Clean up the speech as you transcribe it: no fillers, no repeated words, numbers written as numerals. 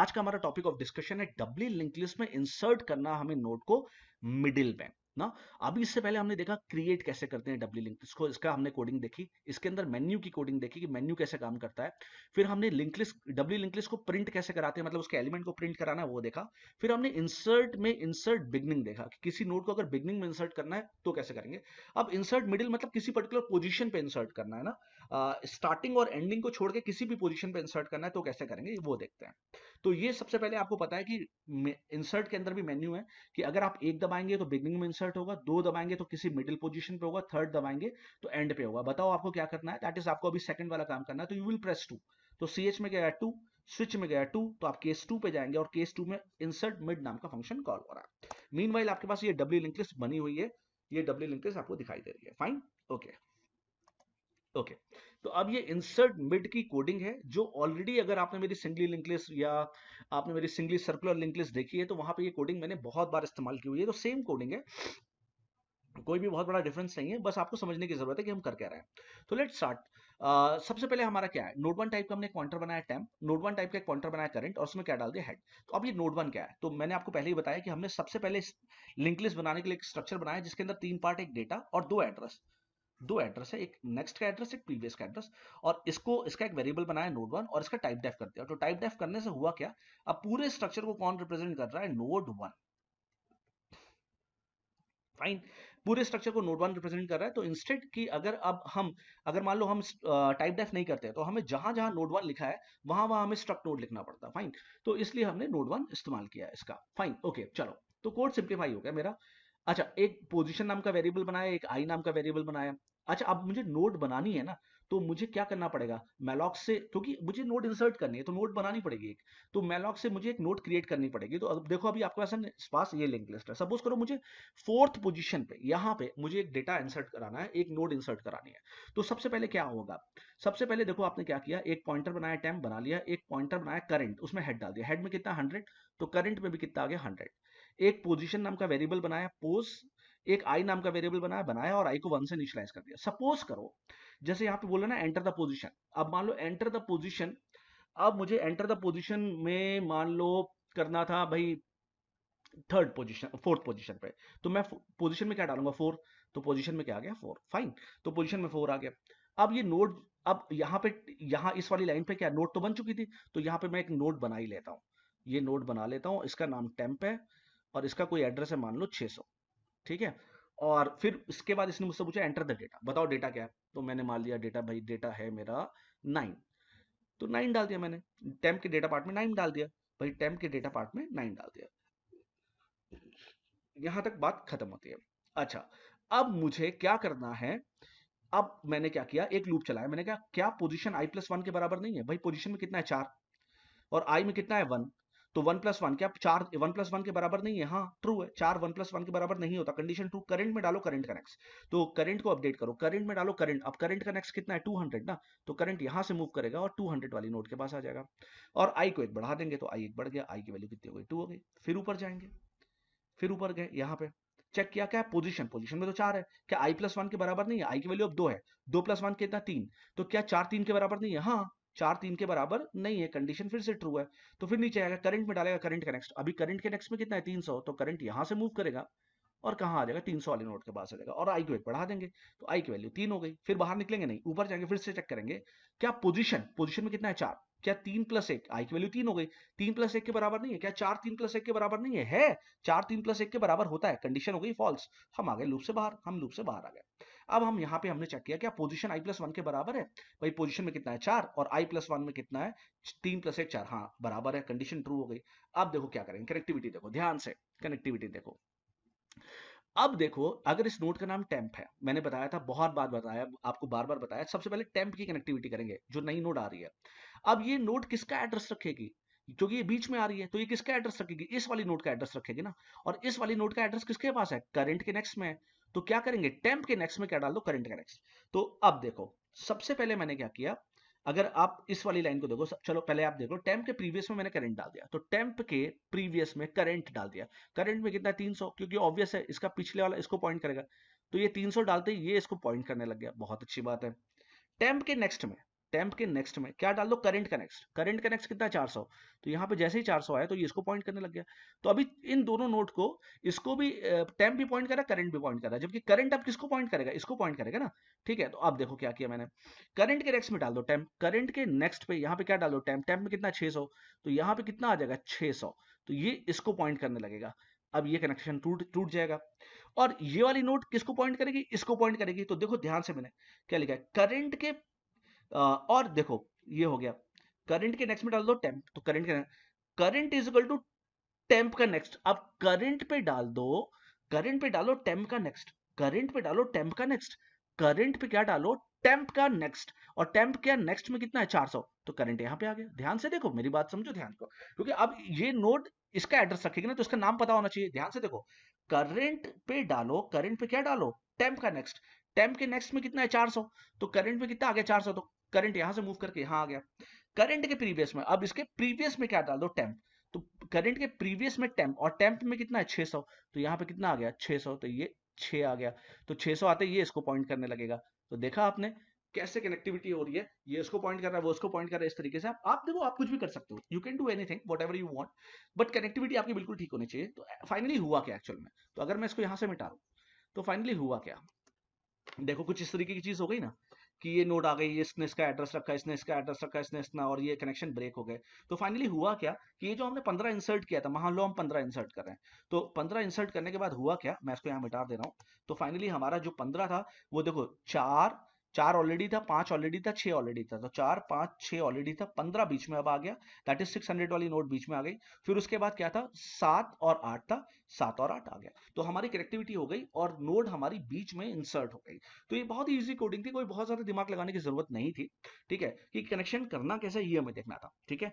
आज का हमारा टॉपिक ऑफ डिस्कशन है डबली लिंक लिस्ट में इंसर्ट करना हमें नोड को मिडिल में ना। अभी इससे पहले हमने देखा क्रिएट कैसे करते हैं डबली लिंक लिस्ट को, इसका हमने कोडिंग देखी, इसके अंदर मेन्यू की कोडिंग देखी कि मेन्यू कैसे काम करता है। फिर हमने लिंक लिस्ट डबली लिंक लिस्ट को प्रिंट कैसे कराते हैं, मतलब उसके एलिमेंट को प्रिंट कराना है वो देखा। फिर हमने इंसर्ट में इंसर्ट बिगनिंग देखा कि किसी नोड को अगर बिगनिंग में इंसर्ट करना है तो कैसे करेंगे। अब इंसर्ट मिडिल मतलब किसी पर्टिकुलर पोजीशन पे इंसर्ट करना है ना, स्टार्टिंग और एंडिंग को छोड़ के किसी भी पोजीशन पे इंसर्ट करना है तो कैसे करेंगे वो देखते हैं। तो ये सबसे पहले आपको पता है कि इंसर्ट के अंदर भी मेन्यू है कि अगर आप एक दबाएंगे तो बिगनिंग में इंसर्ट होगा, दो दबाएंगे तो किसी मिडिल पोजीशन पे होगा, थर्ड दबाएंगे तो एंड पे होगा। बताओ आपको क्या करना है, दैट इज आपको अभी सेकंड वाला काम करना है। तो यू विल प्रेस 2, तो CH में गया 2, स्विच में गया 2, तो आप केस 2 पे जाएंगे और केस 2 में इंसर्ट मिड नाम का फंक्शन कॉल हो रहा है। मीनवाइल आपके पास ये डब्ल्यू लिंक लिस्ट बनी हुई है, ये डब्ल्यू लिंक लिस्ट आपको दिखाई दे रही है। Fine, okay okay. तो अब ये इंसर्ट मिड की कोडिंग है जो ऑलरेडी, अगर आपने मेरी सिंगली लिंक लिस्ट या आपने मेरी सिंगली सर्कुलर लिंक लिस्ट देखी है तो वहां पे ये कोडिंग मैंने बहुत बार इस्तेमाल की हुई है। तो सेम कोडिंग है, कोई भी बहुत बड़ा डिफरेंस नहीं है, बस आपको समझने की जरूरत है कि हम कर क्या रहे हैं। तो लेट्स स्टार्ट। सबसे पहले हमारा क्या है, नोड वन टाइप का हमने एक पॉइंटर बनाया टेम्प, नोड वन टाइप का एक पॉइंटर बनाया करंट और उसमें क्या डाल दिया हेड। तो अब ये नोड वन क्या है, तो मैंने आपको पहले ही बताया कि हमने सबसे पहले लिंक लिस्ट बनाने के लिए एक स्ट्रक्चर बनाया जिसके अंदर तीन पार्ट, एक डेटा और दो एड्रेस है, एक नेक्स्ट का एड्रेस, एक प्रीवियस का एड्रेस। और इसको इसका एक वेरिएबल बनाया नोड वन और इसका टाइप डेफ कर दिया। तो टाइप डेफ करने से हुआ क्या, अब पूरे स्ट्रक्चर को कौन रिप्रेजेंट कर रहा है, नोड वन। फाइन, पूरे स्ट्रक्चर को नोड वन रिप्रेजेंट कर रहा है। तो इंस्टेड कि अगर अब हम, अगर मान लो हम टाइप डेफ नहीं करते तो हमें जहां जहां नोड वन लिखा है वहां वहां हमें स्ट्रक्ट नोड लिखना पड़ता है। फाइन, तो इसलिए हमने नोड वन इस्तेमाल किया है इसका। फाइन, ओके चलो, तो कोड सिंप्लीफाई हो गया मेरा। अच्छा, एक पोजीशन नाम का वेरिएबल बनाया, एक आई नाम का वेरिएबल बनाया। अच्छा, अब मुझे नोड बनानी है ना, तो मुझे क्या करना पड़ेगा, मैलॉक से, क्योंकि मुझे नोड इंसर्ट करनी है तो नोड बनानी पड़ेगी एक। तो मैलॉक से मुझे एक नोड क्रिएट करनी पड़ेगी। तो अब देखो, अभी आपके पास ये लिंक लिस्ट है। सपोज करो मुझे फोर्थ पोजीशन पे, यहाँ पे मुझे एक डेटा इंसर्ट कराना है, एक नोड इंसर्ट करानी है। तो सबसे पहले क्या होगा, सबसे पहले देखो आपने क्या किया, एक पॉइंटर बनाया टेम्प बना लिया, एक पॉइंटर बनाया करंट, उसमें हेड डाल दिया। हेड में कितना 100, तो करंट में भी कितना आ गया 100। एक पोजीशन नाम का वेरिएबल बनाया पोज, एक आई नाम का वेरिएबल बनाया और आई को 1 से इनिशियलाइज कर दिया। सपोज करो जैसे यहाँ पे बोला ना एंटर द पोजीशन, अब मान लो एंटर द पोजीशन, अब मुझे एंटर द पोजीशन में मान लो करना था भाई थर्ड पोजीशन, फोर्थ पोजीशन पे। तो मैं पोजीशन में क्या डालूंगा 4, तो पोजीशन में क्या आ गया 4। फाइन, तो पोजीशन में 4 आ गया। अब ये नोड, अब यहाँ पे, यहाँ इस वाली लाइन पे क्या नोड तो बन चुकी थी, तो यहाँ पे मैं एक नोड बना ही लेता हूँ। ये नोड बना लेता हूँ, इसका नाम टेम्प है और इसका कोई एड्रेस है मान लो 600। ठीक है, और फिर इसके बाद इसने मुझसे पूछा एंटर द डेटा, बताओ डेटा क्या है। तो मैंने मान लिया डेटा, भाई डेटा है मेरा 9, तो 9 डाल दिया मैंने, टेम्प के डेटा पार्ट में 9 डाल दिया। भाई टेम्प के डेटा पार्ट में 9 डाल दिया, यहां तक बात खत्म होती है। अच्छा, अब मुझे क्या करना है, अब मैंने क्या किया, एक लूप चलाया। मैंने कहा क्या पोजीशन i+1 के बराबर नहीं है, भाई पोजीशन में कितना है 4 और आई में कितना है 1, तो 1+1 क्या 4 1+1 के बराबर नहीं है, हाँ ट्रू है, 4 1+1 के बराबर नहीं होता, कंडीशन ट्रू। करंट में डालो करंट का नेक्स्ट, तो करंट को अपडेट करो, करंट में डालो करंट, अब करंट का नेक्स्ट कितना है 200 ना, तो करंट यहां से मूव करेगा और 200 वाली नोड के पास आ जाएगा। और आई को एक बढ़ा देंगे तो आई एक बढ़ गया, आई की वैल्यू कितनी हो गई 2 हो गई। फिर ऊपर जाएंगे, फिर ऊपर गए, यहाँ पे चेक किया क्या पोजीशन, पोजीशन में तो 4 है, क्या i+1 के बराबर नहीं है, आई की वैल्यू अब 2 है, 2+1 कितना 3, तो क्या 4 3 के बराबर नहीं है, हाँ 4 3 के बराबर नहीं है, कंडीशन फिर से ट्रू है। तो फिर नीचे आएगा करंट में डालेगा करंट का नेक्स्ट, अभी करंट के नेक्स्ट में कितना है 300, तो करंट यहां से मूव करेगा और कहाँ आ जाएगा 300 वाले नोट के पास आ जाएगा और आई को एक बढ़ा देंगे, तो आई की वैल्यू 3 हो गई। फिर बाहर निकलेंगे नहीं, ऊपर जाएंगे, फिर से चेक करेंगे क्या पोजीशन, पोजीशन में कितना है 4, क्या 3+1, आई की वैल्यू 3 हो गई, 3+1 के बराबर नहीं है, क्या 4 3+1 के बराबर नहीं है, 4 3+1 के बराबर होता है, कंडीशन हो गई फॉल्स। हम आ गए लूप से बाहर, हम लूप से बाहर आ गए। अब हम यहाँ पे हमने चेक किया क्या पोजीशन i+1 के बराबर है, भाई पोजीशन में कितना है 4 और i+1 में कितना है 3+1 4, हाँ बराबर है, कंडीशन ट्रू हो गई। अब देखो क्या करेंगे, कनेक्टिविटी देखो ध्यान से, कनेक्टिविटी देखो। अब देखो, अगर इस नोड का नाम टेम्प है, मैंने बताया था, बहुत बार बताया आपको, बार बार बताया, सबसे पहले टेम्प की कनेक्टिविटी करेंगे जो नई नोड आ रही है। अब ये नोड किसका एड्रेस रखेगी, क्योंकि ये बीच में आ रही है तो ये किसका एड्रेस रखेगी, इस वाली नोड का एड्रेस रखेगी ना। और इस वाली नोड का एड्रेस किसके पास है, करंट के नेक्स्ट में है। तो क्या करेंगे, टेम्प के नेक्स्ट में क्या डाल दो, करंट के नेक्स्ट। तो अब देखो, सबसे पहले मैंने क्या किया, अगर आप इस वाली लाइन को देखो, चलो पहले आप देखो, टेम्प के प्रीवियस में मैंने करंट डाल दिया, तो टेम्प के प्रीवियस में करंट डाल दिया। करंट में कितना 300, क्योंकि ऑब्वियस है इसका पिछले वाला इसको पॉइंट करेगा, तो ये 300 डालते ही ये इसको पॉइंट करने लग गया, बहुत अच्छी बात है। टेम्प के नेक्स्ट में टेम्प के नेक्स्ट में क्या डाल दो, करंट का नेक्स्ट। करंट का नेक्स्ट कितना है, 400। तो यहाँ पे जैसे ही 400 आया तो ये इसको पॉइंट करने लग गया। तो अभी इन दोनों नोड को, इसको भी टेम्प भी पॉइंट कर रहा है, करंट भी पॉइंट कर रहा है, जबकि करंट अब किसको पॉइंट करेगा, इसको पॉइंट करेगा ना। ठीक है, तो अब देखो क्या किया मैंने, करंट के नेक्स्ट में डाल दो टेम्प, करंट के नेक्स्ट पे यहाँ पे क्या डालो, टेम्प। टेम्प में कितना, 600। तो यहाँ पे कितना आ जाएगा, 600। तो ये इसको पॉइंट करने लगेगा। अब ये कनेक्शन टूट टूट जाएगा। और ये वाली नोट किसको पॉइंट करेगी, इसको पॉइंट करेगी। तो देखो ध्यान से मैंने क्या लिखा है, करंट के और देखो ये हो गया, करंट के नेक्स्ट में डाल दो टेम्प। तो current is equal to temp का नेक्स्ट। अब करंट पे डाल दो, करंट पे डालो टेम्प का नेक्स्ट, करंट पे डालो टेम्प का नेक्स्ट, करंट पे क्या डालो, टेम्प का नेक्स्ट। और टेम्प का नेक्स्ट में कितना है, 400। तो करंट यहां पे आ गया। ध्यान से देखो, मेरी बात समझो ध्यान को, क्योंकि अब ये नोड इसका एड्रेस रखेगी ना, तो इसका नाम पता होना चाहिए। ध्यान से देखो, करंट पे डालो, करंट पे क्या डालो, टेम्प का नेक्स्ट। टेम्प के नेक्स्ट में कितना है, 400। तो करंट में कितना आ गया, 400। तो करंट यहां से मूव करके यहां आ गया। करंट के प्रीवियस में, अब इसके प्रीवियस में क्या डाल दो, टेम्प। तो करंट के प्रीवियस में टेम्प, और टेम्प में कितना है, 600। तो यहाँ पे कितना आ गया, 600। तो ये 6 आ गया। तो 600 आते ही ये इसको पॉइंट करने लगेगा। तो देखा आपने कैसे कनेक्टिविटी हो रही है, ये इसको पॉइंट कर रहा है, वो उसको पॉइंट कर रहा है। इस तरीके से आप देखो, आप कुछ भी कर सकते हो, you can do anything what ever you want, but connectivity आपकी बिल्कुल ठीक होनी चाहिए। तो फाइनली हुआ क्या एक्चुअल में, तो अगर मैं इसको यहाँ से मिटा दूं, तो फाइनली हुआ क्या, देखो कुछ इस तरीके की चीज हो गई ना, कि ये नोड आ गई, इसने इसका एड्रेस रखा, इसने इसका एड्रेस रखा, इसने इसना, और ये कनेक्शन ब्रेक हो गए। तो फाइनली हुआ क्या, कि ये जो हमने 15 इंसर्ट किया था, मान लो हम 15 इंसर्ट कर रहे हैं, तो 15 इंसर्ट करने के बाद हुआ क्या, मैं इसको यहाँ मिटा दे रहा हूँ। तो फाइनली हमारा जो 15 था, वो देखो 4 4 ऑलरेडी था, 5 ऑलरेडी था, 6 ऑलरेडी था। तो 4 5 6 ऑलरेडी था, 15 बीच में अब आ गया, दैट इज 600 वाली नोट बीच में आ गई। फिर उसके बाद क्या था, 7 और 8 था, 7 और 8 आ गया। तो हमारी कनेक्टिविटी हो गई और नोड हमारी बीच में इंसर्ट हो गई। तो ये बहुत ही इजी कोडिंग थी, कोई बहुत ज्यादा दिमाग लगाने की जरूरत नहीं थी। ठीक है, कि कनेक्शन करना कैसे ये हमें देखना था। ठीक है।